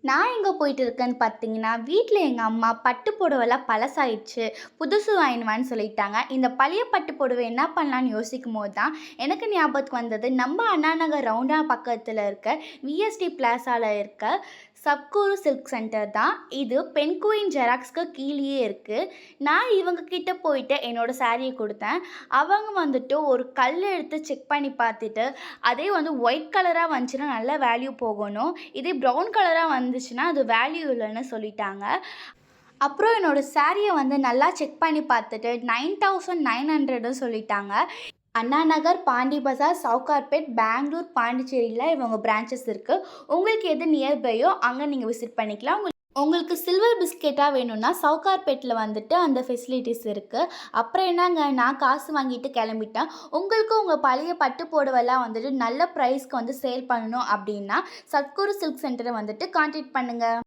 நான் எங்கே போயிட்டு இருக்கேன்னு பார்த்தீங்கன்னா, வீட்ல எங்க அம்மா பட்டு புடவைலாம் பழசாயிடுச்சு. புதுசு வாங்கின்னு வான்னு சொல்லிட்டாங்க. இந்த பழைய பட்டு புடவை என்ன பண்ணலான்னு யோசிக்கும்போது தான், எனக்கு ஞாபகத்துக்கு வந்தது, நம்ம அண்ணா நகர் ரவுண்டா பக்கத்தில இருக்க விஎஸ்டி பிளாசால இருக்க சப்குரு சில்க் சென்டர் தான். இது பென்குயின் ஜெராக்ஸ்க்கு கீழயே இருக்கு. நான் இவங்க கிட்ட போயிட்டு என்னோட சாரிய குடுத்தேன். அவங்க வந்துட்டு ஒரு கல் எடுத்து செக் பண்ணி பார்த்துட்டு, அதே ஒயிட் கலரா வந்துச்சுன்னா நல்ல வேல்யூ போகணும். இதே ப்ரவுன் கலரா வந்துச்சுன்னா அது வேல்யூ இல்லைன்னு சொல்லிட்டாங்க. அப்புறம் என்னோட சாரிய நல்லா செக் பண்ணி பார்த்துட்டு 9900 சொல்லிட்டாங்க. அண்ணா நகர், பாண்டி பஜார், சவுகார்பேட், பெங்களூர், பாண்டிச்சேரியில இவங்க பிரான்ச்சஸ் இருக்கு. உங்களுக்கு எது நியர்பையோ அங்கே நீங்கள் விசிட் பண்ணிக்கலாம். உங்களுக்கு சில்வர் பிஸ்கெட்டா வேணும்னா சவுகார்பேட்டில் வந்துட்டு அந்த ஃபெசிலிட்டிஸ் இருக்குது. அப்புறம் என்னங்க, நான் காசு வாங்கிட்டு கிளம்பிட்டேன். உங்களுக்கும் உங்கள் பழைய பட்டு புடவைலாம் வந்துட்டு நல்ல ப்ரைஸ்க்கு சேல் பண்ணணும் அப்படின்னா சத்குரு சில்க் சென்டரை வந்துட்டு கான்டாக்ட் பண்ணுங்கள்.